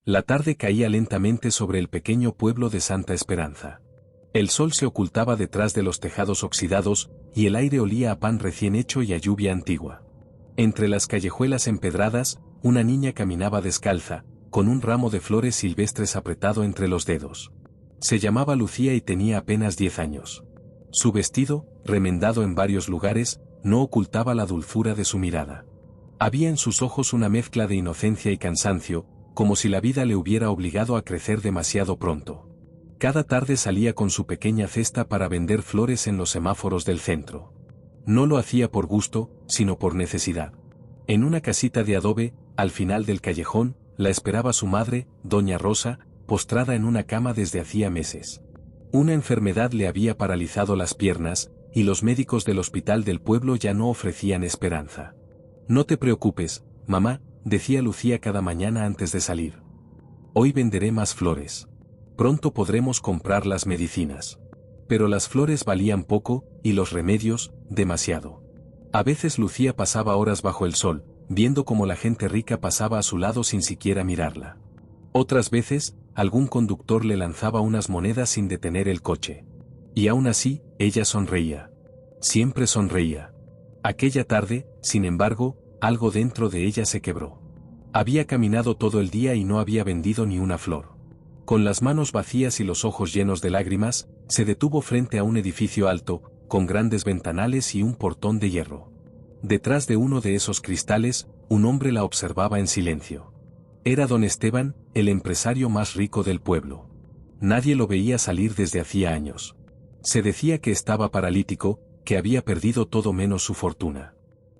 La tarde caía lentamente sobre el pequeño pueblo de Santa Esperanza. El sol se ocultaba detrás de los tejados oxidados, y el aire olía a pan recién hecho y a lluvia antigua. Entre las callejuelas empedradas, una niña caminaba descalza, con un ramo de flores silvestres apretado entre los dedos. Se llamaba Lucía y tenía apenas 10 años. Su vestido, remendado en varios lugares, no ocultaba la dulzura de su mirada. Había en sus ojos una mezcla de inocencia y cansancio, como si la vida le hubiera obligado a crecer demasiado pronto. Cada tarde salía con su pequeña cesta para vender flores en los semáforos del centro. No lo hacía por gusto, sino por necesidad. En una casita de adobe, al final del callejón, la esperaba su madre, doña Rosa, postrada en una cama desde hacía meses. Una enfermedad le había paralizado las piernas, y los médicos del hospital del pueblo ya no ofrecían esperanza. «No te preocupes, mamá», decía Lucía cada mañana antes de salir. «Hoy venderé más flores. Pronto podremos comprar las medicinas». Pero las flores valían poco, y los remedios, demasiado. A veces Lucía pasaba horas bajo el sol, viendo cómo la gente rica pasaba a su lado sin siquiera mirarla. Otras veces, algún conductor le lanzaba unas monedas sin detener el coche. Y aún así, ella sonreía. Siempre sonreía. Aquella tarde, sin embargo, algo dentro de ella se quebró. Había caminado todo el día y no había vendido ni una flor. Con las manos vacías y los ojos llenos de lágrimas, se detuvo frente a un edificio alto, con grandes ventanales y un portón de hierro. Detrás de uno de esos cristales, un hombre la observaba en silencio. Era don Esteban, el empresario más rico del pueblo. Nadie lo veía salir desde hacía años. Se decía que estaba paralítico, que había perdido todo menos su fortuna.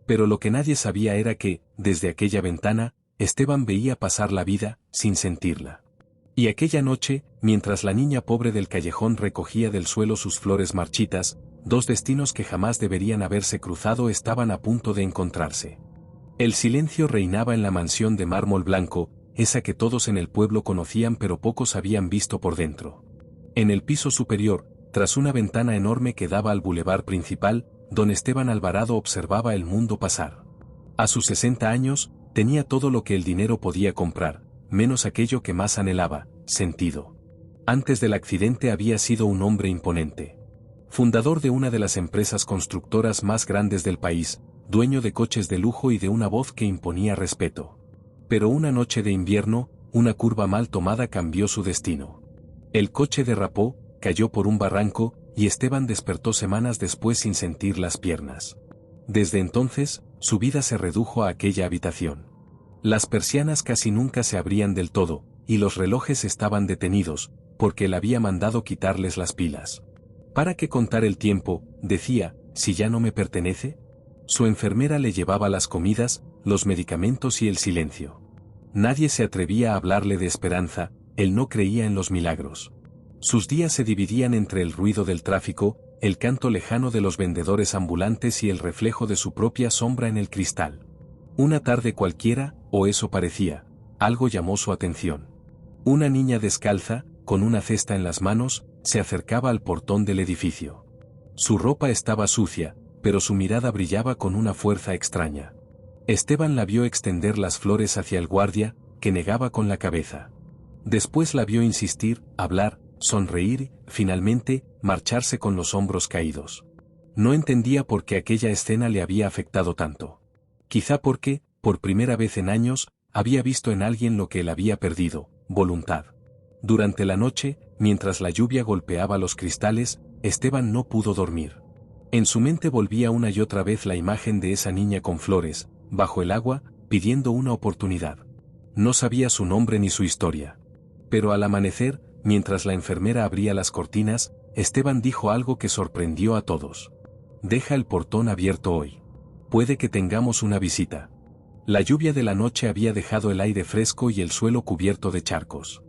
Pero lo que nadie sabía era que, desde aquella ventana, Esteban veía pasar la vida, sin sentirla. Y aquella noche, mientras la niña pobre del callejón recogía del suelo sus flores marchitas, dos destinos que jamás deberían haberse cruzado estaban a punto de encontrarse. El silencio reinaba en la mansión de mármol blanco, esa que todos en el pueblo conocían pero pocos habían visto por dentro. En el piso superior, tras una ventana enorme que daba al bulevar principal, don Esteban Alvarado observaba el mundo pasar. A sus 60 años, tenía todo lo que el dinero podía comprar, menos aquello que más anhelaba, sentido. Antes del accidente había sido un hombre imponente. Fundador de una de las empresas constructoras más grandes del país, dueño de coches de lujo y de una voz que imponía respeto. Pero una noche de invierno, una curva mal tomada cambió su destino. El coche derrapó, cayó por un barranco, y Esteban despertó semanas después sin sentir las piernas. Desde entonces, su vida se redujo a aquella habitación. Las persianas casi nunca se abrían del todo, y los relojes estaban detenidos, porque él había mandado quitarles las pilas. ¿Para qué contar el tiempo?, decía, si ya no me pertenece. Su enfermera le llevaba las comidas, los medicamentos y el silencio. Nadie se atrevía a hablarle de esperanza, él no creía en los milagros. Sus días se dividían entre el ruido del tráfico, el canto lejano de los vendedores ambulantes y el reflejo de su propia sombra en el cristal. Una tarde cualquiera, o eso parecía, algo llamó su atención. Una niña descalza, con una cesta en las manos, se acercaba al portón del edificio. Su ropa estaba sucia, pero su mirada brillaba con una fuerza extraña. Esteban la vio extender las flores hacia el guardia, que negaba con la cabeza. Después la vio insistir, hablar, sonreír, finalmente, marcharse con los hombros caídos. No entendía por qué aquella escena le había afectado tanto. Quizá porque, por primera vez en años, había visto en alguien lo que él había perdido, voluntad. Durante la noche, mientras la lluvia golpeaba los cristales, Esteban no pudo dormir. En su mente volvía una y otra vez la imagen de esa niña con flores, bajo el agua, pidiendo una oportunidad. No sabía su nombre ni su historia. Pero al amanecer, mientras la enfermera abría las cortinas, Esteban dijo algo que sorprendió a todos. «Deja el portón abierto hoy. Puede que tengamos una visita». La lluvia de la noche había dejado el aire fresco y el suelo cubierto de charcos.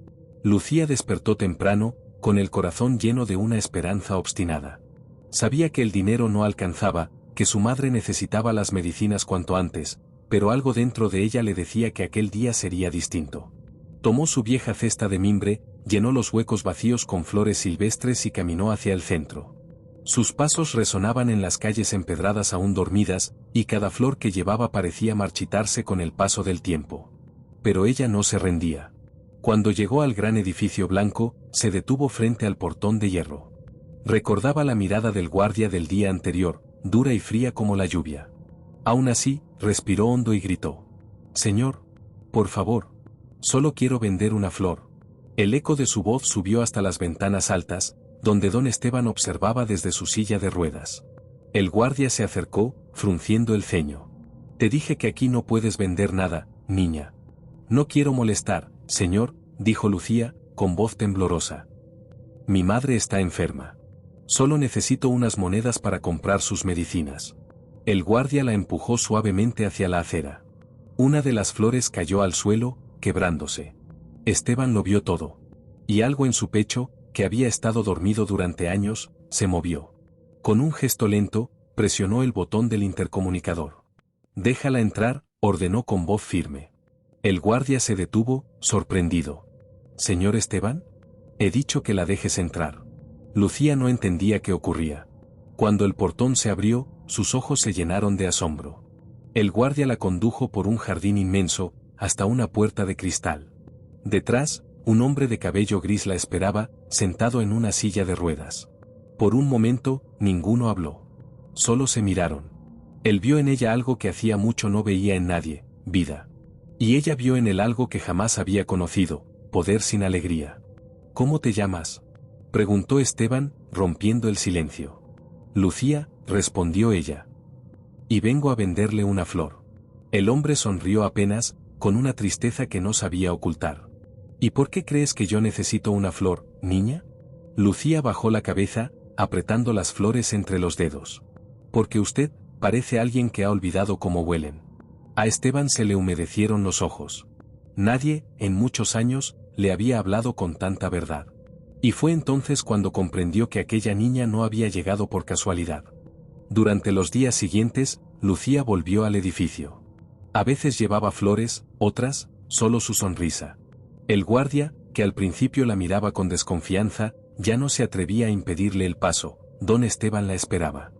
Lucía despertó temprano, con el corazón lleno de una esperanza obstinada. Sabía que el dinero no alcanzaba, que su madre necesitaba las medicinas cuanto antes, pero algo dentro de ella le decía que aquel día sería distinto. Tomó su vieja cesta de mimbre, llenó los huecos vacíos con flores silvestres y caminó hacia el centro. Sus pasos resonaban en las calles empedradas aún dormidas, y cada flor que llevaba parecía marchitarse con el paso del tiempo. Pero ella no se rendía. Cuando llegó al gran edificio blanco, se detuvo frente al portón de hierro. Recordaba la mirada del guardia del día anterior, dura y fría como la lluvia. Aún así, respiró hondo y gritó: «Señor, por favor, solo quiero vender una flor». El eco de su voz subió hasta las ventanas altas, donde don Esteban observaba desde su silla de ruedas. El guardia se acercó, frunciendo el ceño. «Te dije que aquí no puedes vender nada, niña». «No quiero molestar, señor», dijo Lucía, con voz temblorosa. «Mi madre está enferma. Solo necesito unas monedas para comprar sus medicinas». El guardia la empujó suavemente hacia la acera. Una de las flores cayó al suelo, quebrándose. Esteban lo vio todo. Y algo en su pecho, que había estado dormido durante años, se movió. Con un gesto lento, presionó el botón del intercomunicador. «Déjala entrar», ordenó con voz firme. El guardia se detuvo, sorprendido. «¿Señor Esteban? He dicho que la dejes entrar». Lucía no entendía qué ocurría. Cuando el portón se abrió, sus ojos se llenaron de asombro. El guardia la condujo por un jardín inmenso, hasta una puerta de cristal. Detrás, un hombre de cabello gris la esperaba, sentado en una silla de ruedas. Por un momento, ninguno habló. Solo se miraron. Él vio en ella algo que hacía mucho no veía en nadie: vida. Y ella vio en él algo que jamás había conocido: poder sin alegría. «¿Cómo te llamas?», preguntó Esteban, rompiendo el silencio. «Lucía», respondió ella. «Y vengo a venderle una flor». El hombre sonrió apenas, con una tristeza que no sabía ocultar. «¿Y por qué crees que yo necesito una flor, niña?». Lucía bajó la cabeza, apretando las flores entre los dedos. «Porque usted parece alguien que ha olvidado cómo huelen». A Esteban se le humedecieron los ojos. Nadie, en muchos años, le había hablado con tanta verdad. Y fue entonces cuando comprendió que aquella niña no había llegado por casualidad. Durante los días siguientes, Lucía volvió al edificio. A veces llevaba flores, otras, solo su sonrisa. El guardia, que al principio la miraba con desconfianza, ya no se atrevía a impedirle el paso. Don Esteban la esperaba.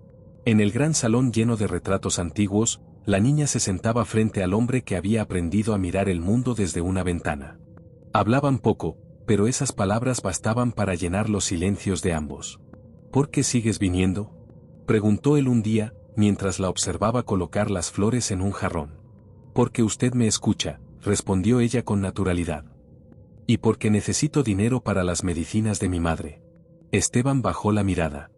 En el gran salón lleno de retratos antiguos, la niña se sentaba frente al hombre que había aprendido a mirar el mundo desde una ventana. Hablaban poco, pero esas palabras bastaban para llenar los silencios de ambos. «¿Por qué sigues viniendo?», preguntó él un día, mientras la observaba colocar las flores en un jarrón. «Porque usted me escucha», respondió ella con naturalidad. «Y porque necesito dinero para las medicinas de mi madre». Esteban bajó la mirada.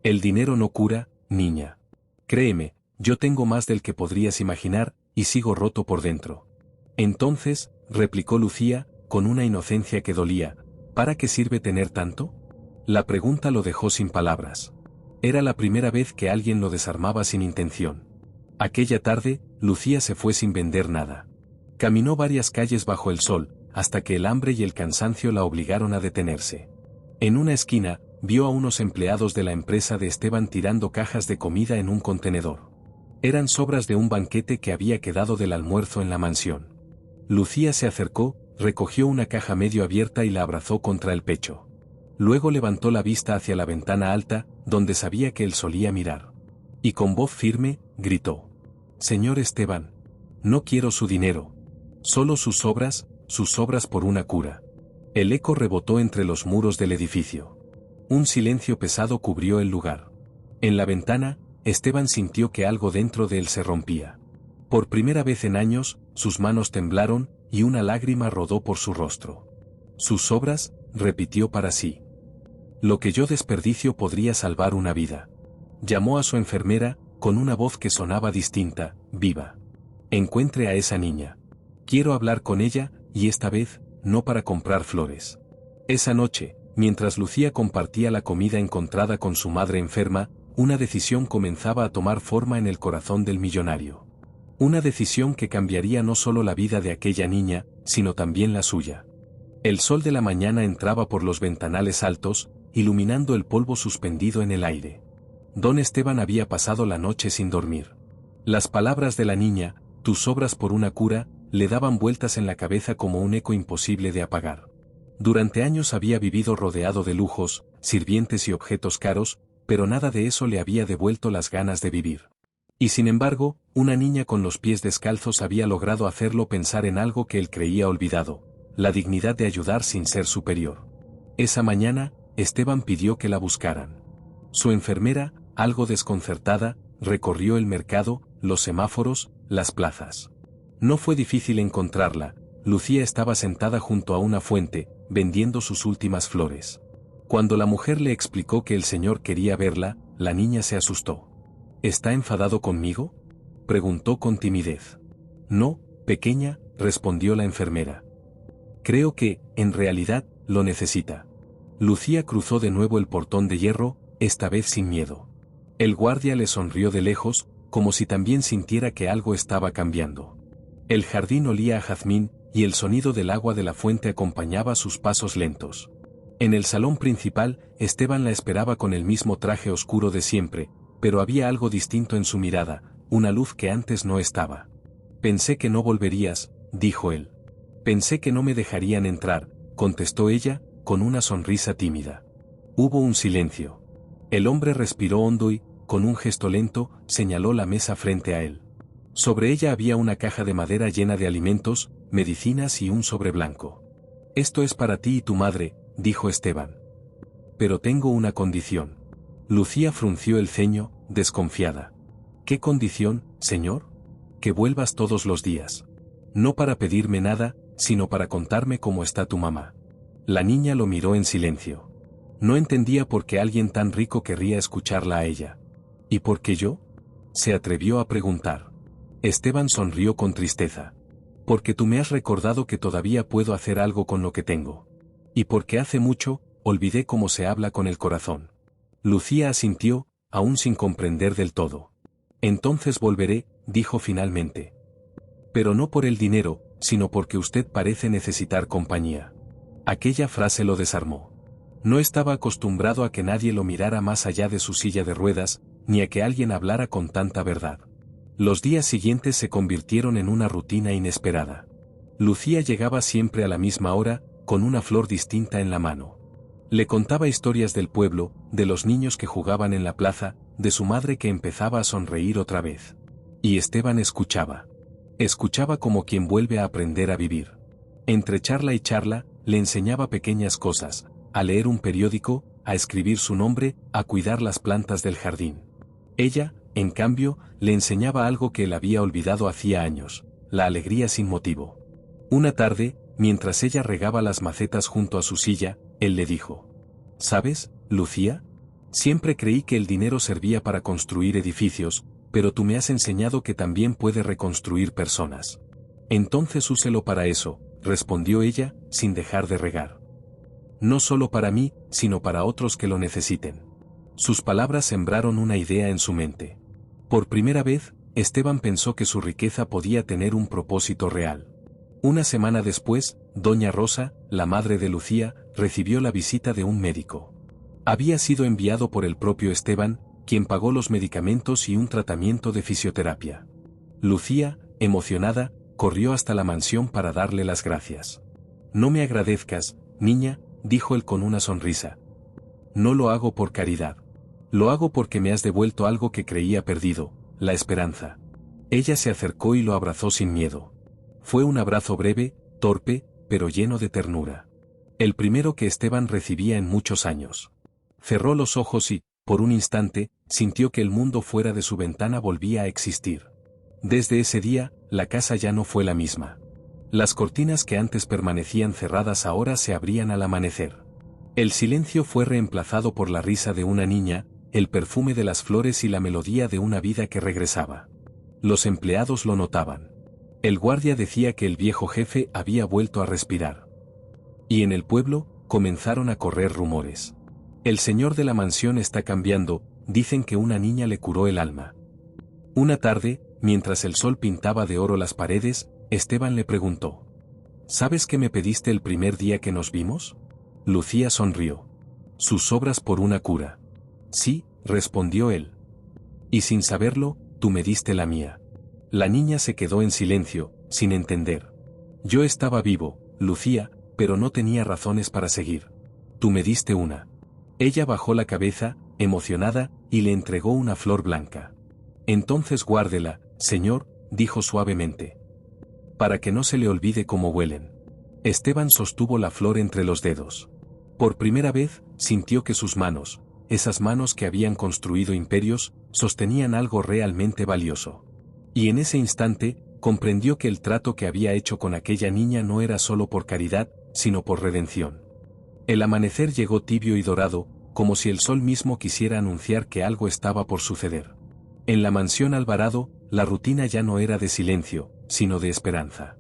«El dinero no cura, niña. Créeme, yo tengo más del que podrías imaginar, y sigo roto por dentro». «Entonces», replicó Lucía, con una inocencia que dolía, «¿para qué sirve tener tanto?». La pregunta lo dejó sin palabras. Era la primera vez que alguien lo desarmaba sin intención. Aquella tarde, Lucía se fue sin vender nada. Caminó varias calles bajo el sol, hasta que el hambre y el cansancio la obligaron a detenerse. En una esquina, vio a unos empleados de la empresa de Esteban tirando cajas de comida en un contenedor. Eran sobras de un banquete que había quedado del almuerzo en la mansión. Lucía se acercó, recogió una caja medio abierta y la abrazó contra el pecho. Luego levantó la vista hacia la ventana alta, donde sabía que él solía mirar. Y con voz firme, gritó: «Señor Esteban, no quiero su dinero. Solo sus obras por una cura». El eco rebotó entre los muros del edificio. Un silencio pesado cubrió el lugar. En la ventana, Esteban sintió que algo dentro de él se rompía. Por primera vez en años, sus manos temblaron, y una lágrima rodó por su rostro. «Sus obras», repitió para sí. «Lo que yo desperdicio podría salvar una vida». Llamó a su enfermera, con una voz que sonaba distinta: «Viva. Encuentre a esa niña. Quiero hablar con ella, y esta vez, no para comprar flores». Esa noche, mientras Lucía compartía la comida encontrada con su madre enferma, una decisión comenzaba a tomar forma en el corazón del millonario. Una decisión que cambiaría no solo la vida de aquella niña, sino también la suya. El sol de la mañana entraba por los ventanales altos, iluminando el polvo suspendido en el aire. Don Esteban había pasado la noche sin dormir. Las palabras de la niña, «tus obras por una cura», le daban vueltas en la cabeza como un eco imposible de apagar. Durante años había vivido rodeado de lujos, sirvientes y objetos caros, pero nada de eso le había devuelto las ganas de vivir. Y sin embargo, una niña con los pies descalzos había logrado hacerlo pensar en algo que él creía olvidado: la dignidad de ayudar sin ser superior. Esa mañana, Esteban pidió que la buscaran. Su enfermera, algo desconcertada, recorrió el mercado, los semáforos, las plazas. No fue difícil encontrarla. Lucía estaba sentada junto a una fuente, vendiendo sus últimas flores. Cuando la mujer le explicó que el señor quería verla, la niña se asustó. ¿Está enfadado conmigo?, preguntó con timidez. No, pequeña, respondió la enfermera. Creo que, en realidad, lo necesita. Lucía cruzó de nuevo el portón de hierro, esta vez sin miedo. El guardia le sonrió de lejos, como si también sintiera que algo estaba cambiando. El jardín olía a jazmín, y el sonido del agua de la fuente acompañaba sus pasos lentos. En el salón principal, Esteban la esperaba con el mismo traje oscuro de siempre, pero había algo distinto en su mirada, una luz que antes no estaba. Pensé que no volverías, dijo él. Pensé que no me dejarían entrar, contestó ella, con una sonrisa tímida. Hubo un silencio. El hombre respiró hondo y, con un gesto lento, señaló la mesa frente a él. Sobre ella había una caja de madera llena de alimentos, medicinas y un sobre blanco. Esto es para ti y tu madre, dijo Esteban. Pero tengo una condición. Lucía frunció el ceño, desconfiada. ¿Qué condición, señor? Que vuelvas todos los días. No para pedirme nada, sino para contarme cómo está tu mamá. La niña lo miró en silencio. No entendía por qué alguien tan rico querría escucharla a ella. ¿Y por qué yo?, se atrevió a preguntar. Esteban sonrió con tristeza. Porque tú me has recordado que todavía puedo hacer algo con lo que tengo. Y porque hace mucho, olvidé cómo se habla con el corazón. Lucía asintió, aún sin comprender del todo. Entonces volveré, dijo finalmente. Pero no por el dinero, sino porque usted parece necesitar compañía. Aquella frase lo desarmó. No estaba acostumbrado a que nadie lo mirara más allá de su silla de ruedas, ni a que alguien hablara con tanta verdad. Los días siguientes se convirtieron en una rutina inesperada. Lucía llegaba siempre a la misma hora, con una flor distinta en la mano. Le contaba historias del pueblo, de los niños que jugaban en la plaza, de su madre que empezaba a sonreír otra vez. Y Esteban escuchaba. Escuchaba como quien vuelve a aprender a vivir. Entre charla y charla, le enseñaba pequeñas cosas, a leer un periódico, a escribir su nombre, a cuidar las plantas del jardín. Ella, en cambio, le enseñaba algo que él había olvidado hacía años, la alegría sin motivo. Una tarde, mientras ella regaba las macetas junto a su silla, él le dijo: ¿Sabes, Lucía? Siempre creí que el dinero servía para construir edificios, pero tú me has enseñado que también puede reconstruir personas. Entonces úselo para eso, respondió ella, sin dejar de regar. No solo para mí, sino para otros que lo necesiten. Sus palabras sembraron una idea en su mente. Por primera vez, Esteban pensó que su riqueza podía tener un propósito real. Una semana después, doña Rosa, la madre de Lucía, recibió la visita de un médico. Había sido enviado por el propio Esteban, quien pagó los medicamentos y un tratamiento de fisioterapia. Lucía, emocionada, corrió hasta la mansión para darle las gracias. No me agradezcas, niña, dijo él con una sonrisa. No lo hago por caridad. Lo hago porque me has devuelto algo que creía perdido, la esperanza. Ella se acercó y lo abrazó sin miedo. Fue un abrazo breve, torpe, pero lleno de ternura. El primero que Esteban recibía en muchos años. Cerró los ojos y, por un instante, sintió que el mundo fuera de su ventana volvía a existir. Desde ese día, la casa ya no fue la misma. Las cortinas que antes permanecían cerradas ahora se abrían al amanecer. El silencio fue reemplazado por la risa de una niña, el perfume de las flores y la melodía de una vida que regresaba. Los empleados lo notaban. El guardia decía que el viejo jefe había vuelto a respirar. Y en el pueblo, comenzaron a correr rumores. El señor de la mansión está cambiando, dicen que una niña le curó el alma. Una tarde, mientras el sol pintaba de oro las paredes, Esteban le preguntó: ¿Sabes qué me pediste el primer día que nos vimos? Lucía sonrió. Sus obras por una cura. Sí, respondió él. Y sin saberlo, tú me diste la mía. La niña se quedó en silencio, sin entender. Yo estaba vivo, Lucía, pero no tenía razones para seguir. Tú me diste una. Ella bajó la cabeza, emocionada, y le entregó una flor blanca. Entonces guárdela, señor, dijo suavemente. Para que no se le olvide cómo huelen. Esteban sostuvo la flor entre los dedos. Por primera vez, sintió que sus manos, esas manos que habían construido imperios, sostenían algo realmente valioso. Y en ese instante, comprendió que el trato que había hecho con aquella niña no era solo por caridad, sino por redención. El amanecer llegó tibio y dorado, como si el sol mismo quisiera anunciar que algo estaba por suceder. En la mansión Alvarado, la rutina ya no era de silencio, sino de esperanza.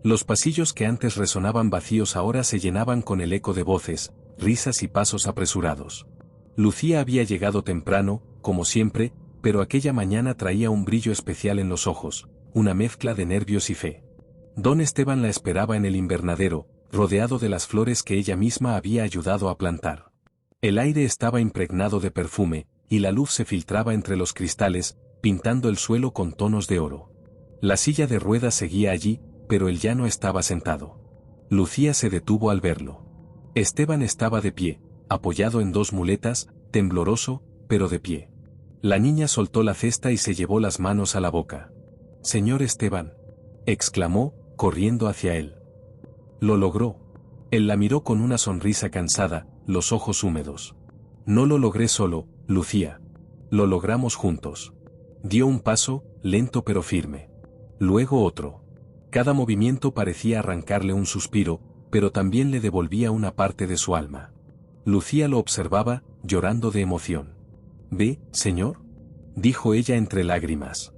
Los pasillos que antes resonaban vacíos ahora se llenaban con el eco de voces, risas y pasos apresurados. Lucía había llegado temprano, como siempre, pero aquella mañana traía un brillo especial en los ojos, una mezcla de nervios y fe. Don Esteban la esperaba en el invernadero, rodeado de las flores que ella misma había ayudado a plantar. El aire estaba impregnado de perfume, y la luz se filtraba entre los cristales, pintando el suelo con tonos de oro. La silla de ruedas seguía allí, pero él ya no estaba sentado. Lucía se detuvo al verlo. Esteban estaba de pie, apoyado en dos muletas, tembloroso, pero de pie. La niña soltó la cesta y se llevó las manos a la boca. «Señor Esteban», exclamó, corriendo hacia él. Lo logró. Él la miró con una sonrisa cansada, los ojos húmedos. «No lo logré solo, Lucía. Lo logramos juntos». Dio un paso, lento pero firme. Luego otro. Cada movimiento parecía arrancarle un suspiro, pero también le devolvía una parte de su alma. Lucía lo observaba, llorando de emoción. «¿Ve, señor?», dijo ella entre lágrimas.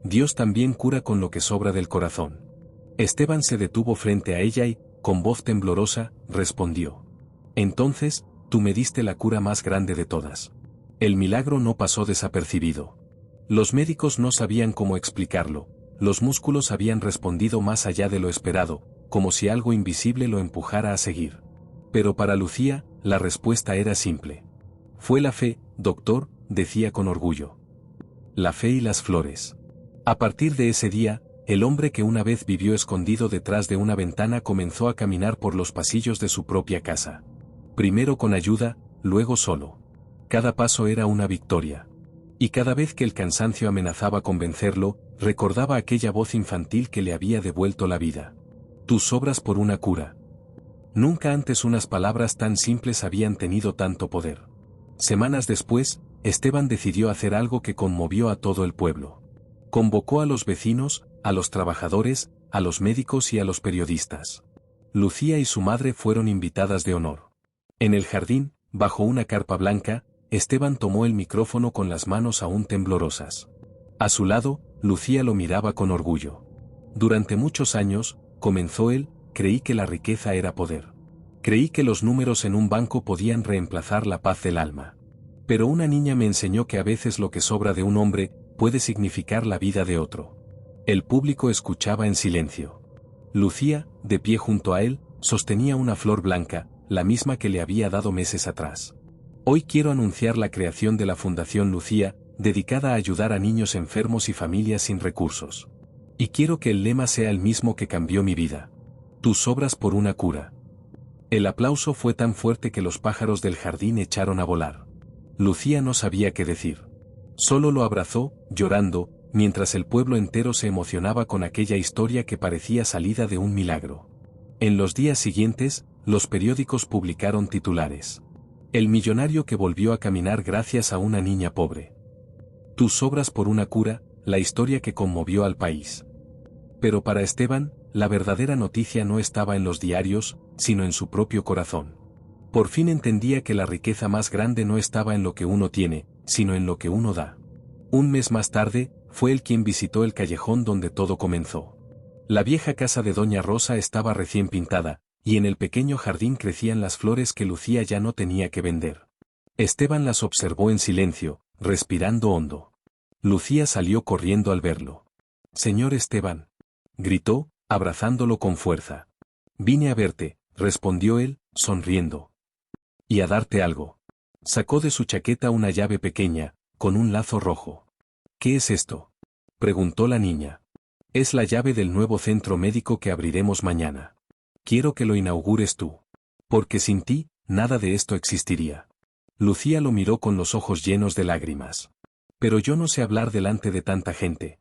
«Dios también cura con lo que sobra del corazón». Esteban se detuvo frente a ella y, con voz temblorosa, respondió. «Entonces, tú me diste la cura más grande de todas». El milagro no pasó desapercibido. Los médicos no sabían cómo explicarlo, los músculos habían respondido más allá de lo esperado, como si algo invisible lo empujara a seguir. Pero para Lucía, la respuesta era simple. «Fue la fe, doctor», decía con orgullo. «La fe y las flores». A partir de ese día, el hombre que una vez vivió escondido detrás de una ventana comenzó a caminar por los pasillos de su propia casa. Primero con ayuda, luego solo. Cada paso era una victoria. Y cada vez que el cansancio amenazaba con vencerlo, recordaba aquella voz infantil que le había devuelto la vida. «Tú sobras por una cura». Nunca antes unas palabras tan simples habían tenido tanto poder. Semanas después, Esteban decidió hacer algo que conmovió a todo el pueblo. Convocó a los vecinos, a los trabajadores, a los médicos y a los periodistas. Lucía y su madre fueron invitadas de honor. En el jardín, bajo una carpa blanca, Esteban tomó el micrófono con las manos aún temblorosas. A su lado, Lucía lo miraba con orgullo. «Durante muchos años», comenzó él, «creí que la riqueza era poder. Creí que los números en un banco podían reemplazar la paz del alma. Pero una niña me enseñó que a veces lo que sobra de un hombre puede significar la vida de otro». El público escuchaba en silencio. Lucía, de pie junto a él, sostenía una flor blanca, la misma que le había dado meses atrás. «Hoy quiero anunciar la creación de la Fundación Lucía, dedicada a ayudar a niños enfermos y familias sin recursos. Y quiero que el lema sea el mismo que cambió mi vida. Tú sobras por una cura». El aplauso fue tan fuerte que los pájaros del jardín echaron a volar. Lucía no sabía qué decir. Solo lo abrazó, llorando, mientras el pueblo entero se emocionaba con aquella historia que parecía salida de un milagro. En los días siguientes, los periódicos publicaron titulares. «El millonario que volvió a caminar gracias a una niña pobre». «Tú sobras por una cura», la historia que conmovió al país. Pero para Esteban, la verdadera noticia no estaba en los diarios, sino en su propio corazón. Por fin entendía que la riqueza más grande no estaba en lo que uno tiene, sino en lo que uno da. Un mes más tarde, fue él quien visitó el callejón donde todo comenzó. La vieja casa de Doña Rosa estaba recién pintada, y en el pequeño jardín crecían las flores que Lucía ya no tenía que vender. Esteban las observó en silencio, respirando hondo. Lucía salió corriendo al verlo. «Señor Esteban», gritó, abrazándolo con fuerza. «Vine a verte», respondió él, sonriendo. «Y a darte algo». Sacó de su chaqueta una llave pequeña, con un lazo rojo. «¿Qué es esto?», preguntó la niña. «Es la llave del nuevo centro médico que abriremos mañana. Quiero que lo inaugures tú. Porque sin ti, nada de esto existiría». Lucía lo miró con los ojos llenos de lágrimas. «Pero yo no sé hablar delante de tanta gente».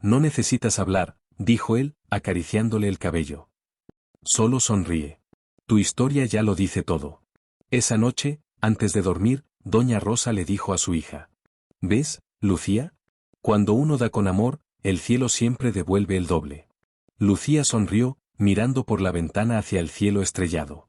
«No necesitas hablar», dijo él, acariciándole el cabello. Solo sonríe. Tu historia ya lo dice todo. Esa noche, antes de dormir, doña Rosa le dijo a su hija. ¿Ves, Lucía? Cuando uno da con amor, el cielo siempre devuelve el doble. Lucía sonrió, mirando por la ventana hacia el cielo estrellado.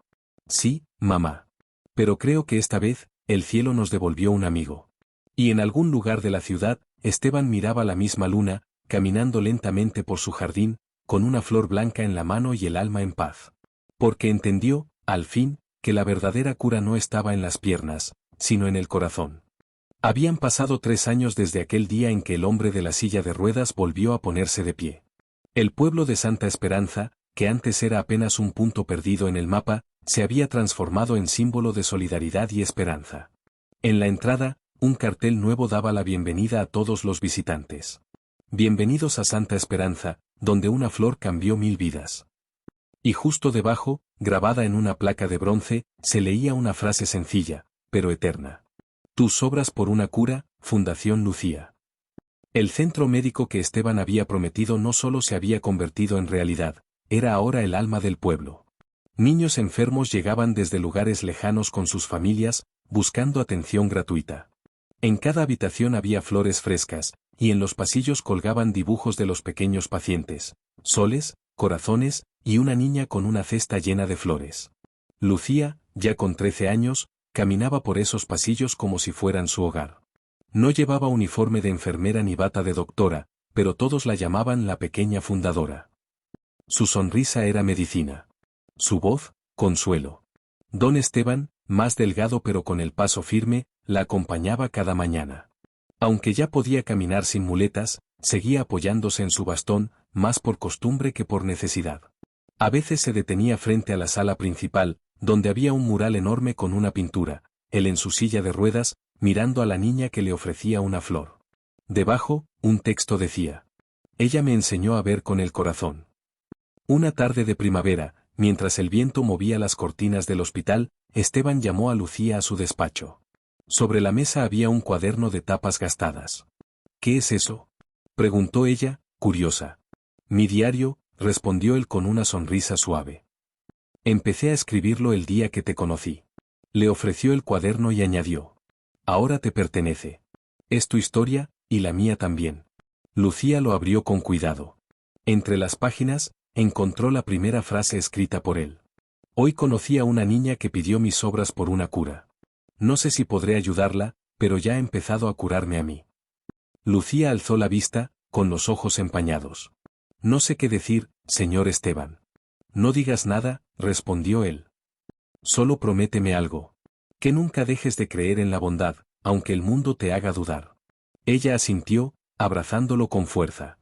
Sí, mamá. Pero creo que esta vez, el cielo nos devolvió un amigo. Y en algún lugar de la ciudad, Esteban miraba la misma luna, caminando lentamente por su jardín, con una flor blanca en la mano y el alma en paz. Porque entendió, al fin, que la verdadera cura no estaba en las piernas, sino en el corazón. Habían pasado 3 años desde aquel día en que el hombre de la silla de ruedas volvió a ponerse de pie. El pueblo de Santa Esperanza, que antes era apenas un punto perdido en el mapa, se había transformado en símbolo de solidaridad y esperanza. En la entrada, un cartel nuevo daba la bienvenida a todos los visitantes. Bienvenidos a Santa Esperanza, donde una flor cambió 1000 vidas. Y justo debajo, grabada en una placa de bronce, se leía una frase sencilla, pero eterna. Tus obras por una cura, Fundación Lucía. El centro médico que Esteban había prometido no solo se había convertido en realidad, era ahora el alma del pueblo. Niños enfermos llegaban desde lugares lejanos con sus familias, buscando atención gratuita. En cada habitación había flores frescas, y en los pasillos colgaban dibujos de los pequeños pacientes, soles, corazones, y una niña con una cesta llena de flores. Lucía, ya con 13 años, caminaba por esos pasillos como si fueran su hogar. No llevaba uniforme de enfermera ni bata de doctora, pero todos la llamaban la pequeña fundadora. Su sonrisa era medicina. Su voz, consuelo. Don Esteban, más delgado pero con el paso firme, la acompañaba cada mañana. Aunque ya podía caminar sin muletas, seguía apoyándose en su bastón, más por costumbre que por necesidad. A veces se detenía frente a la sala principal, donde había un mural enorme con una pintura, él en su silla de ruedas, mirando a la niña que le ofrecía una flor. Debajo, un texto decía. Ella me enseñó a ver con el corazón. Una tarde de primavera, mientras el viento movía las cortinas del hospital, Esteban llamó a Lucía a su despacho. Sobre la mesa había un cuaderno de tapas gastadas. ¿Qué es eso?, preguntó ella, curiosa. Mi diario, respondió él con una sonrisa suave. Empecé a escribirlo el día que te conocí. Le ofreció el cuaderno y añadió. Ahora te pertenece. Es tu historia, y la mía también. Lucía lo abrió con cuidado. Entre las páginas, encontró la primera frase escrita por él. Hoy conocí a una niña que pidió mis obras por una cura. No sé si podré ayudarla, pero ya ha empezado a curarme a mí. Lucía alzó la vista, con los ojos empañados. No sé qué decir, señor Esteban. No digas nada, respondió él. Solo prométeme algo. Que nunca dejes de creer en la bondad, aunque el mundo te haga dudar. Ella asintió, abrazándolo con fuerza.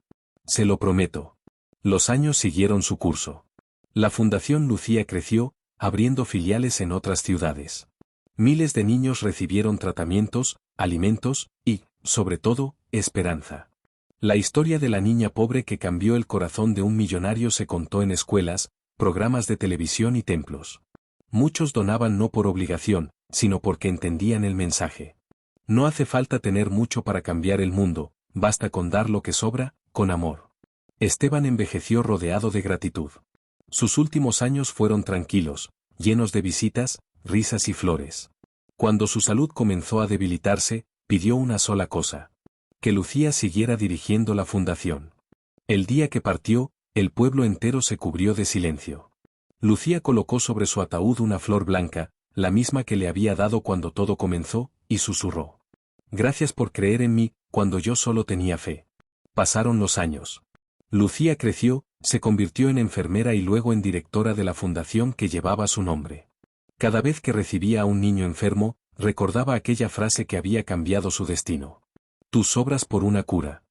Se lo prometo. Los años siguieron su curso. La Fundación Lucía creció, abriendo filiales en otras ciudades. Miles de niños recibieron tratamientos, alimentos y, sobre todo, esperanza. La historia de la niña pobre que cambió el corazón de un millonario se contó en escuelas, programas de televisión y templos. Muchos donaban no por obligación, sino porque entendían el mensaje. No hace falta tener mucho para cambiar el mundo, basta con dar lo que sobra, con amor. Esteban envejeció rodeado de gratitud. Sus últimos años fueron tranquilos, llenos de visitas, risas y flores. Cuando su salud comenzó a debilitarse, pidió una sola cosa. Que Lucía siguiera dirigiendo la fundación. El día que partió, el pueblo entero se cubrió de silencio. Lucía colocó sobre su ataúd una flor blanca, la misma que le había dado cuando todo comenzó, y susurró. Gracias por creer en mí, cuando yo solo tenía fe. Pasaron los años. Lucía creció, se convirtió en enfermera y luego en directora de la fundación que llevaba su nombre. Cada vez que recibía a un niño enfermo, recordaba aquella frase que había cambiado su destino. Tus obras por una cura.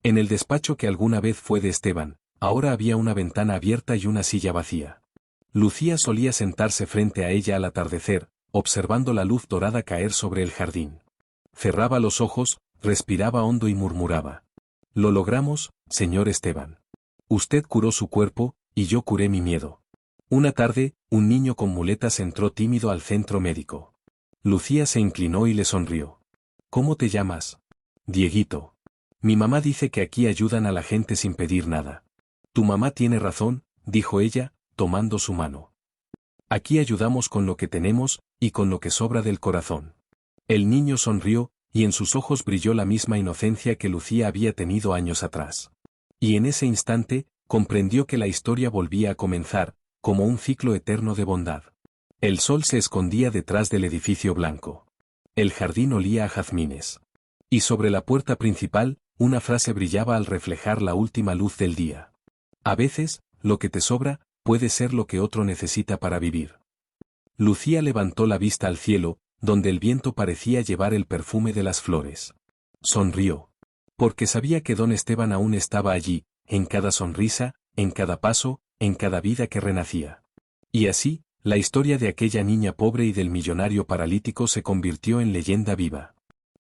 En el despacho que alguna vez fue de Esteban, ahora había una ventana abierta y una silla vacía. Lucía solía sentarse frente a ella al atardecer, observando la luz dorada caer sobre el jardín. Cerraba los ojos, respiraba hondo y murmuraba. Lo logramos, señor Esteban. Usted curó su cuerpo, y yo curé mi miedo. Una tarde, un niño con muletas entró tímido al centro médico. Lucía se inclinó y le sonrió. ¿Cómo te llamas? Dieguito. Mi mamá dice que aquí ayudan a la gente sin pedir nada. Tu mamá tiene razón, dijo ella, tomando su mano. Aquí ayudamos con lo que tenemos, y con lo que sobra del corazón. El niño sonrió, y en sus ojos brilló la misma inocencia que Lucía había tenido años atrás. Y en ese instante, comprendió que la historia volvía a comenzar, como un ciclo eterno de bondad. El sol se escondía detrás del edificio blanco. El jardín olía a jazmines. Y sobre la puerta principal, una frase brillaba al reflejar la última luz del día. A veces, lo que te sobra, puede ser lo que otro necesita para vivir. Lucía levantó la vista al cielo, donde el viento parecía llevar el perfume de las flores. Sonrió. Porque sabía que don Esteban aún estaba allí, en cada sonrisa, en cada paso, en cada vida que renacía. Y así, la historia de aquella niña pobre y del millonario paralítico se convirtió en leyenda viva.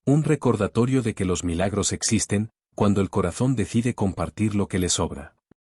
Un recordatorio de que los milagros existen, cuando el corazón decide compartir lo que le sobra.